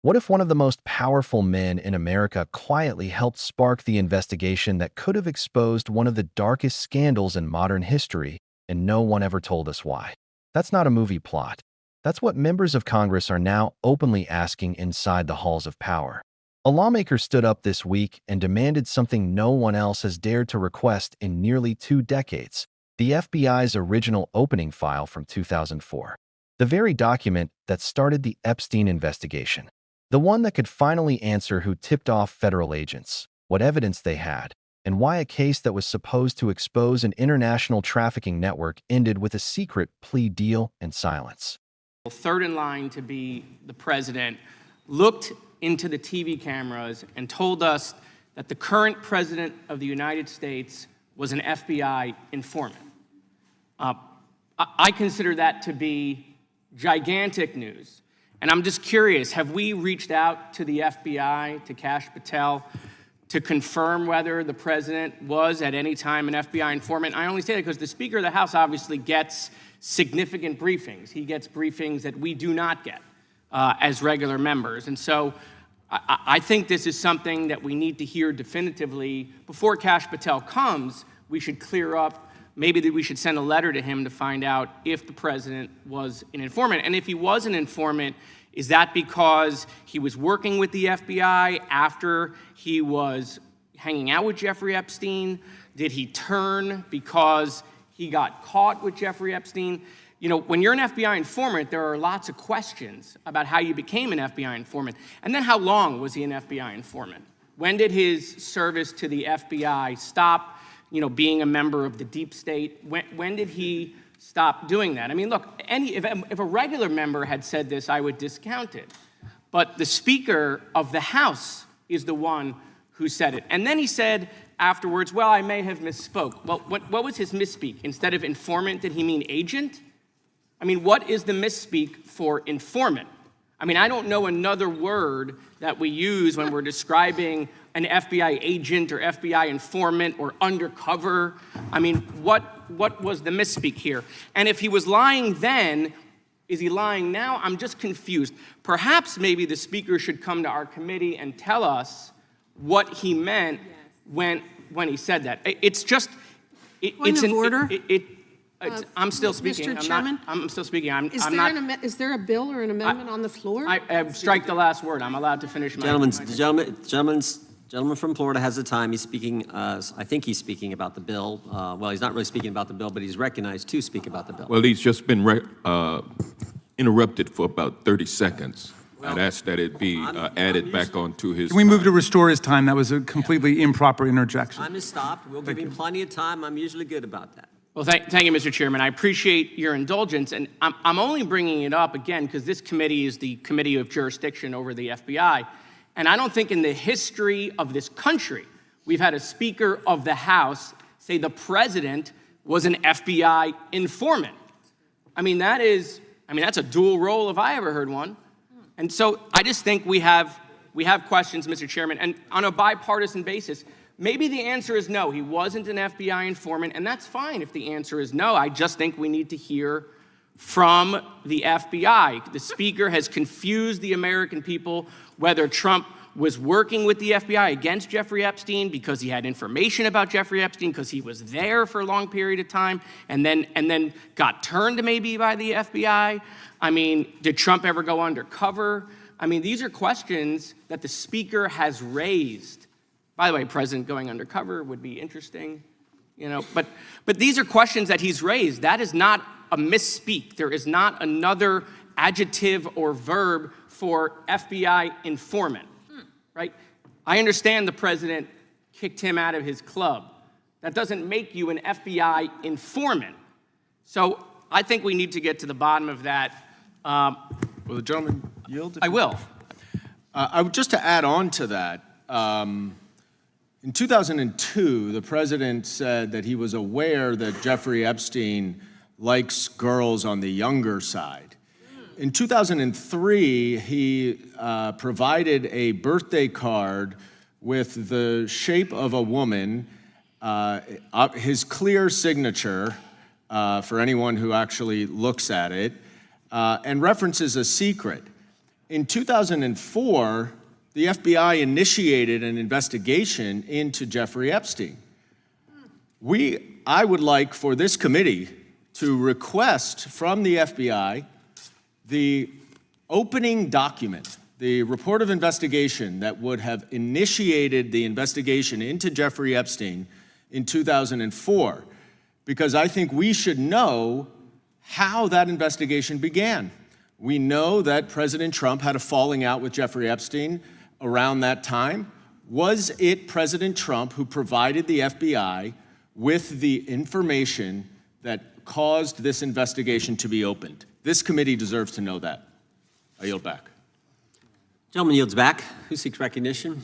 What if one of the most powerful men in America quietly helped spark the investigation that could have exposed one of the darkest scandals in modern history, and no one ever told us why? That's not a movie plot. That's what members of Congress are now openly asking inside the halls of power. A lawmaker stood up this week and demanded something no one else has dared to request in nearly 2 decades: the FBI's original opening file from 2004. The very document that started the Epstein investigation. The one that could finally answer who tipped off federal agents, what evidence they had, and why a case that was supposed to expose an international trafficking network ended with a secret plea deal and silence. Third in line to be the president, looked into the TV cameras and told us that the current president of the United States was an FBI informant. I consider that to be gigantic news. And I'm just curious, have we reached out to the FBI, to Kash Patel, to confirm whether the president was at any time an FBI informant? I only say that because the Speaker of the House obviously gets significant briefings. He gets briefings that we do not get as regular members. And so I think this is something that we need to hear definitively. Before Kash Patel comes, we should clear up. Maybe that we should send a letter to him to find out if the president was an informant. And if he was an informant, is that because he was working with the FBI after he was hanging out with Jeffrey Epstein? Did he turn because he got caught with Jeffrey Epstein? You know, when you're an FBI informant, there are lots of questions about how you became an FBI informant. And then how long was he an FBI informant? When did his service to the FBI stop? You know, being a member of the deep state, when did he stop doing that? I mean, look, if a regular member had said this, I would discount it. But the Speaker of the House is the one who said it. And then he said afterwards, well, I may have misspoke. Well, what was his misspeak? Instead of informant, did he mean agent? I mean, what is the misspeak for informant? I mean, I don't know another word that we use when we're describing an FBI agent or FBI informant or undercover. I mean, what was the misspeak here? And if he was lying then, is he lying now? I'm just confused. Perhaps maybe the Speaker should come to our committee and tell us what he meant when he said that. It's just... Point of order? I'm still speaking. Mr. Chairman? I'm still speaking. Is there a bill or an amendment on the floor? I strike the last word. I'm allowed to finish my... Gentleman from Florida has the time. He's speaking, I think he's speaking about the bill. Well, he's not really speaking about the bill, but he's recognized to speak about the bill. Well, he's just been interrupted for about 30 seconds. I'd ask that it be added back onto his... Can we move to restore his time? That was a completely improper interjection. Time is stopped. We'll give him plenty of time. I'm usually good about that. Well, thank you, Mr. Chairman. I appreciate your indulgence, and I'm only bringing it up again because this committee is the committee of jurisdiction over the FBI, and I don't think in the history of this country we've had a Speaker of the House say the president was an FBI informant. I mean, that's a dual role if I ever heard one. And so I just think we have questions, Mr. Chairman, and on a bipartisan basis. Maybe the answer is no, he wasn't an FBI informant, and that's fine if the answer is no. I just think we need to hear from the FBI. The Speaker has confused the American people whether Trump was working with the FBI against Jeffrey Epstein because he had information about Jeffrey Epstein, because he was there for a long period of time, and then got turned maybe by the FBI. I mean, did Trump ever go undercover? I mean, these are questions that the Speaker has raised. By the way, President going undercover would be interesting, you know, but these are questions that he's raised. That is not a misspeak. There is not another adjective or verb for FBI informant, right? I understand the president kicked him out of his club. That doesn't make you an FBI informant. So I think we need to get to the bottom of that. Will the gentleman yield? I will. Just to add on to that, in 2002, the president said that he was aware that Jeffrey Epstein likes girls on the younger side. In 2003, he provided a birthday card with the shape of a woman, his clear signature for anyone who actually looks at it, and references a secret. in 2004, the FBI initiated an investigation into Jeffrey Epstein. I would like for this committee to request from the FBI the opening document, the report of investigation that would have initiated the investigation into Jeffrey Epstein in 2004, because I think we should know how that investigation began. We know that President Trump had a falling out with Jeffrey Epstein around that time. Was it President Trump who provided the FBI with the information that caused this investigation to be opened? This committee deserves to know that. I yield back. Gentleman yields back. Who seeks recognition?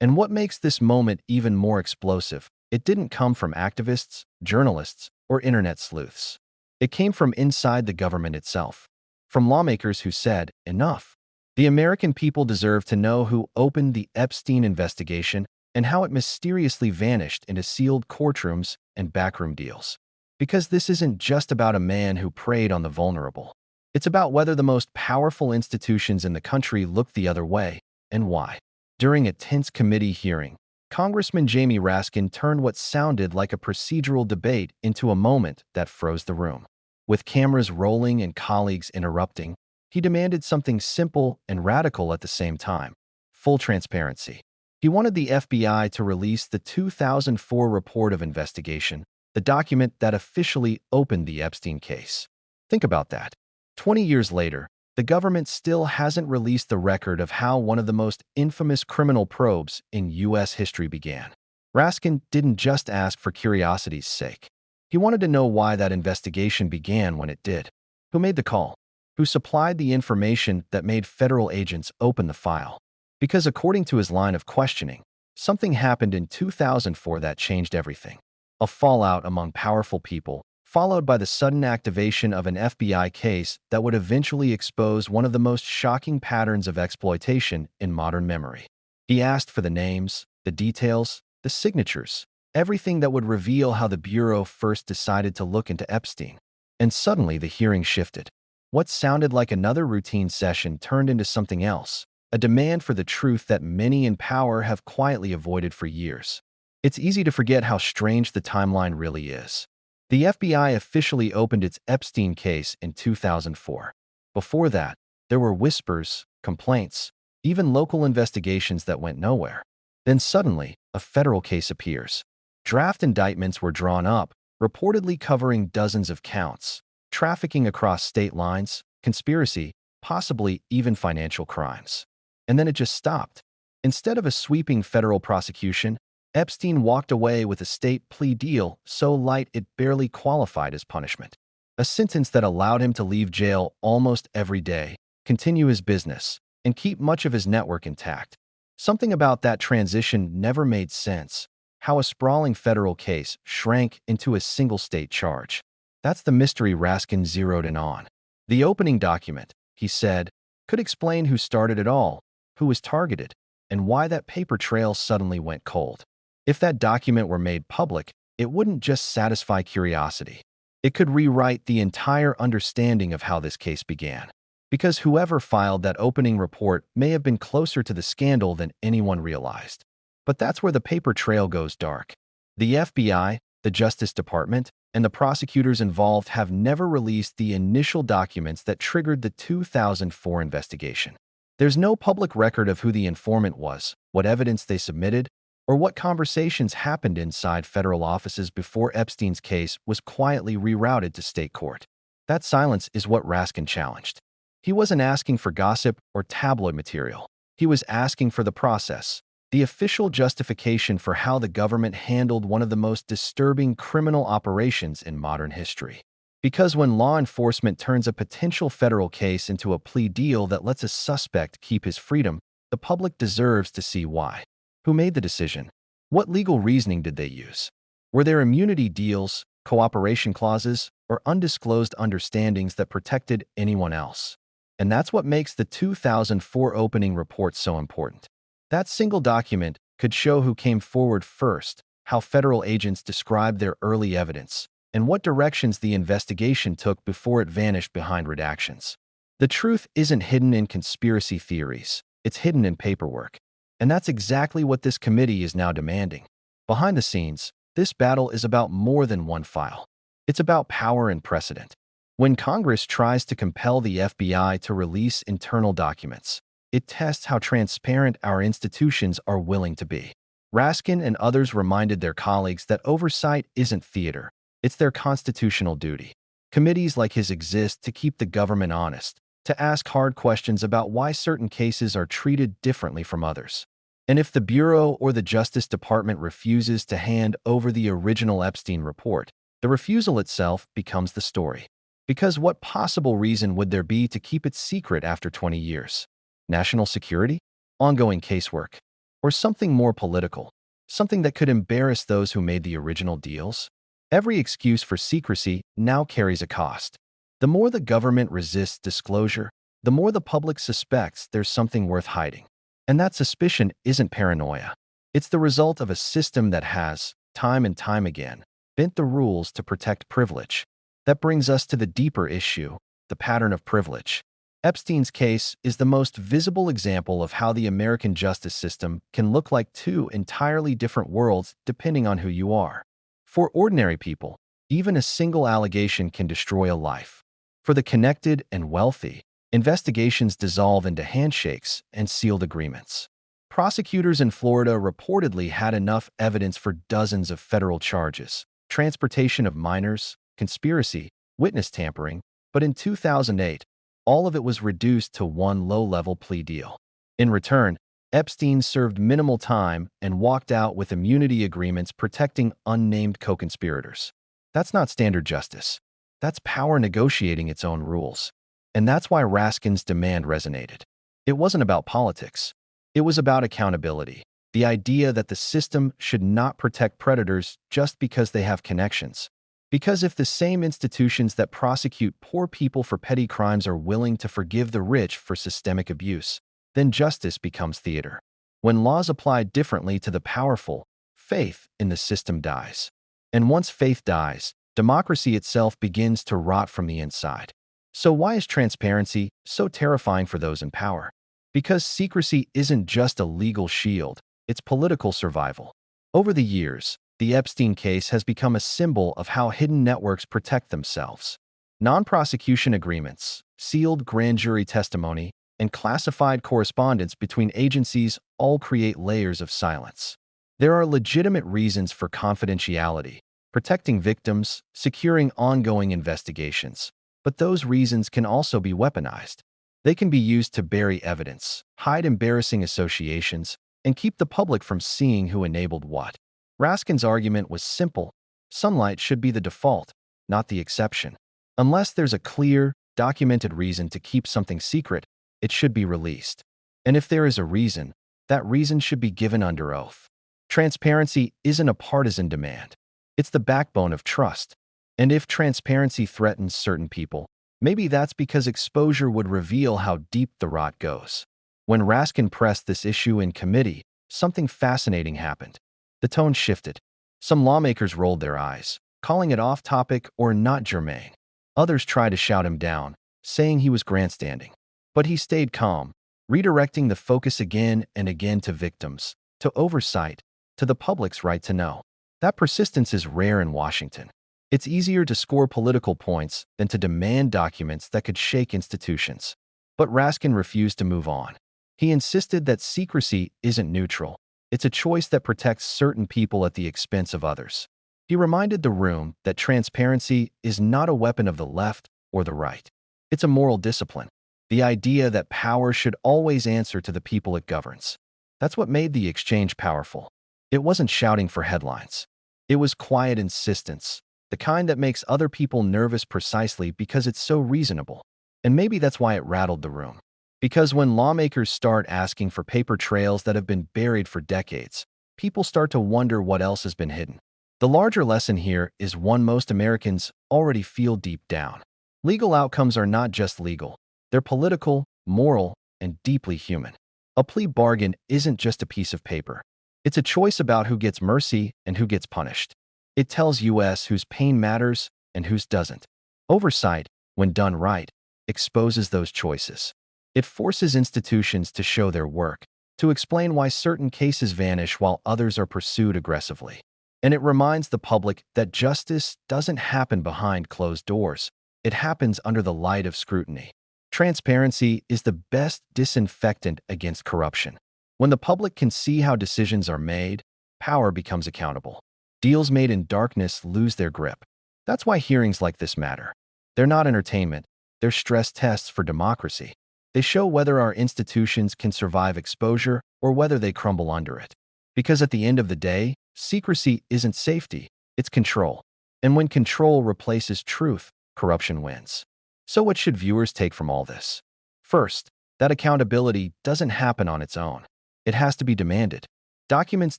And what makes this moment even more explosive, it didn't come from activists, journalists, or internet sleuths. It came from inside the government itself, from lawmakers who said, enough. The American people deserve to know who opened the Epstein investigation and how it mysteriously vanished into sealed courtrooms and backroom deals. Because this isn't just about a man who preyed on the vulnerable. It's about whether the most powerful institutions in the country looked the other way, and why. During a tense committee hearing, Congressman Jamie Raskin turned what sounded like a procedural debate into a moment that froze the room. With cameras rolling and colleagues interrupting, he demanded something simple and radical at the same time: full transparency. He wanted the FBI to release the 2004 report of investigation, the document that officially opened the Epstein case. Think about that. 20 years later, the government still hasn't released the record of how one of the most infamous criminal probes in U.S. history began. Raskin didn't just ask for curiosity's sake. He wanted to know why that investigation began when it did. Who made the call? Who supplied the information that made federal agents open the file? Because according to his line of questioning, something happened in 2004 that changed everything. A fallout among powerful people, followed by the sudden activation of an FBI case that would eventually expose one of the most shocking patterns of exploitation in modern memory. He asked for the names, the details, the signatures, everything that would reveal how the Bureau first decided to look into Epstein. And suddenly the hearing shifted. What sounded like another routine session turned into something else, a demand for the truth that many in power have quietly avoided for years. It's easy to forget how strange the timeline really is. The FBI officially opened its Epstein case in 2004. Before that, there were whispers, complaints, even local investigations that went nowhere. Then suddenly, a federal case appears. Draft indictments were drawn up, reportedly covering dozens of counts: trafficking across state lines, conspiracy, possibly even financial crimes. And then it just stopped. Instead of a sweeping federal prosecution, Epstein walked away with a state plea deal so light it barely qualified as punishment. A sentence that allowed him to leave jail almost every day, continue his business, and keep much of his network intact. Something about that transition never made sense. How a sprawling federal case shrank into a single state charge. That's the mystery Raskin zeroed in on. The opening document, he said, could explain who started it all, who was targeted, and why that paper trail suddenly went cold. If that document were made public, it wouldn't just satisfy curiosity. It could rewrite the entire understanding of how this case began. Because whoever filed that opening report may have been closer to the scandal than anyone realized. But that's where the paper trail goes dark. The FBI, the Justice Department, and the prosecutors involved have never released the initial documents that triggered the 2004 investigation. There's no public record of who the informant was, what evidence they submitted, or what conversations happened inside federal offices before Epstein's case was quietly rerouted to state court. That silence is what Raskin challenged. He wasn't asking for gossip or tabloid material. He was asking for the process, the official justification for how the government handled one of the most disturbing criminal operations in modern history. Because when law enforcement turns a potential federal case into a plea deal that lets a suspect keep his freedom, the public deserves to see why. Who made the decision? What legal reasoning did they use? Were there immunity deals, cooperation clauses, or undisclosed understandings that protected anyone else? And that's what makes the 2004 opening report so important. That single document could show who came forward first, how federal agents described their early evidence, and what directions the investigation took before it vanished behind redactions. The truth isn't hidden in conspiracy theories, it's hidden in paperwork. And that's exactly what this committee is now demanding. Behind the scenes, this battle is about more than one file. It's about power and precedent. When Congress tries to compel the FBI to release internal documents, it tests how transparent our institutions are willing to be. Raskin and others reminded their colleagues that oversight isn't theater, it's their constitutional duty. Committees like his exist to keep the government honest, to ask hard questions about why certain cases are treated differently from others. And if the Bureau or the Justice Department refuses to hand over the original Epstein report, the refusal itself becomes the story. Because what possible reason would there be to keep it secret after 20 years? National security? Ongoing casework? Or something more political? Something that could embarrass those who made the original deals? Every excuse for secrecy now carries a cost. The more the government resists disclosure, the more the public suspects there's something worth hiding. And that suspicion isn't paranoia. It's the result of a system that has, time and time again, bent the rules to protect privilege. That brings us to the deeper issue, the pattern of privilege. Epstein's case is the most visible example of how the American justice system can look like two entirely different worlds depending on who you are. For ordinary people, even a single allegation can destroy a life. For the connected and wealthy, investigations dissolve into handshakes and sealed agreements. Prosecutors in Florida reportedly had enough evidence for dozens of federal charges: transportation of minors, conspiracy, witness tampering, but in 2008, all of it was reduced to one low-level plea deal. In return, Epstein served minimal time and walked out with immunity agreements protecting unnamed co-conspirators. That's not standard justice. That's power negotiating its own rules. And that's why Raskin's demand resonated. It wasn't about politics. It was about accountability. The idea that the system should not protect predators just because they have connections. Because if the same institutions that prosecute poor people for petty crimes are willing to forgive the rich for systemic abuse, then justice becomes theater. When laws apply differently to the powerful, faith in the system dies. And once faith dies, democracy itself begins to rot from the inside. So why is transparency so terrifying for those in power? Because secrecy isn't just a legal shield, it's political survival. Over the years, the Epstein case has become a symbol of how hidden networks protect themselves. Non-prosecution agreements, sealed grand jury testimony, and classified correspondence between agencies all create layers of silence. There are legitimate reasons for confidentiality, protecting victims, securing ongoing investigations. But those reasons can also be weaponized. They can be used to bury evidence, hide embarrassing associations, and keep the public from seeing who enabled what. Raskin's argument was simple: sunlight should be the default, not the exception. Unless there's a clear, documented reason to keep something secret, it should be released. And if there is a reason, that reason should be given under oath. Transparency isn't a partisan demand. It's the backbone of trust. And if transparency threatens certain people, maybe that's because exposure would reveal how deep the rot goes. When Raskin pressed this issue in committee, something fascinating happened. The tone shifted. Some lawmakers rolled their eyes, calling it off-topic or not germane. Others tried to shout him down, saying he was grandstanding. But he stayed calm, redirecting the focus again and again to victims, to oversight, to the public's right to know. That persistence is rare in Washington. It's easier to score political points than to demand documents that could shake institutions. But Raskin refused to move on. He insisted that secrecy isn't neutral. It's a choice that protects certain people at the expense of others. He reminded the room that transparency is not a weapon of the left or the right. It's a moral discipline. The idea that power should always answer to the people it governs. That's what made the exchange powerful. It wasn't shouting for headlines. It was quiet insistence, the kind that makes other people nervous precisely because it's so reasonable. And maybe that's why it rattled the room. Because when lawmakers start asking for paper trails that have been buried for decades, people start to wonder what else has been hidden. The larger lesson here is one most Americans already feel deep down. Legal outcomes are not just legal. They're political, moral, and deeply human. A plea bargain isn't just a piece of paper. It's a choice about who gets mercy and who gets punished. It tells us whose pain matters and whose doesn't. Oversight, when done right, exposes those choices. It forces institutions to show their work, to explain why certain cases vanish while others are pursued aggressively. And it reminds the public that justice doesn't happen behind closed doors. It happens under the light of scrutiny. Transparency is the best disinfectant against corruption. When the public can see how decisions are made, power becomes accountable. Deals made in darkness lose their grip. That's why hearings like this matter. They're not entertainment, they're stress tests for democracy. They show whether our institutions can survive exposure or whether they crumble under it. Because at the end of the day, secrecy isn't safety, it's control. And when control replaces truth, corruption wins. So what should viewers take from all this? First, that accountability doesn't happen on its own. It has to be demanded. Documents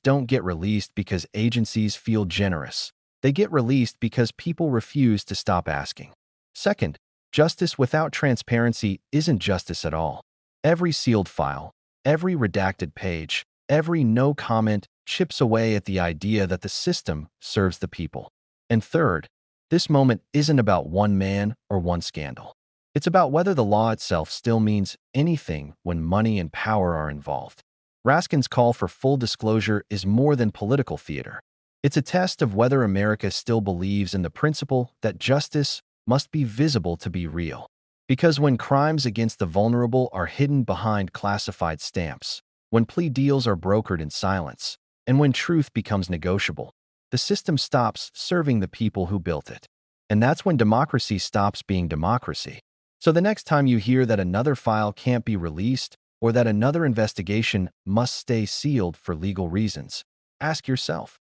don't get released because agencies feel generous. They get released because people refuse to stop asking. Second, justice without transparency isn't justice at all. Every sealed file, every redacted page, every no comment chips away at the idea that the system serves the people. And third, this moment isn't about one man or one scandal. It's about whether the law itself still means anything when money and power are involved. Raskin's call for full disclosure is more than political theater. It's a test of whether America still believes in the principle that justice must be visible to be real. Because when crimes against the vulnerable are hidden behind classified stamps, when plea deals are brokered in silence, and when truth becomes negotiable, the system stops serving the people who built it. And that's when democracy stops being democracy. So the next time you hear that another file can't be released or that another investigation must stay sealed for legal reasons, ask yourself,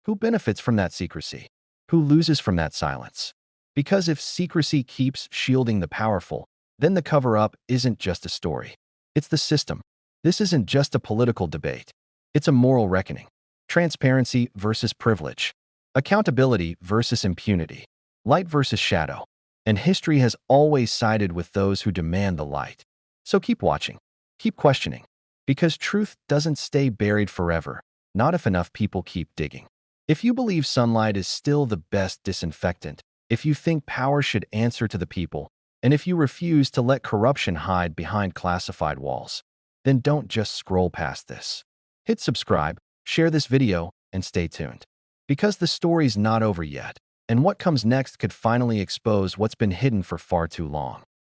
who benefits from that secrecy? Who loses from that silence? Because if secrecy keeps shielding the powerful, then the cover-up isn't just a story. It's the system. This isn't just a political debate. It's a moral reckoning. Transparency versus privilege. Accountability versus impunity. Light versus shadow. And history has always sided with those who demand the light. So keep watching. Keep questioning. Because truth doesn't stay buried forever, not if enough people keep digging. If you believe sunlight is still the best disinfectant, if you think power should answer to the people, and if you refuse to let corruption hide behind classified walls, then don't just scroll past this. Hit subscribe, share this video, and stay tuned. Because the story's not over yet, and what comes next could finally expose what's been hidden for far too long.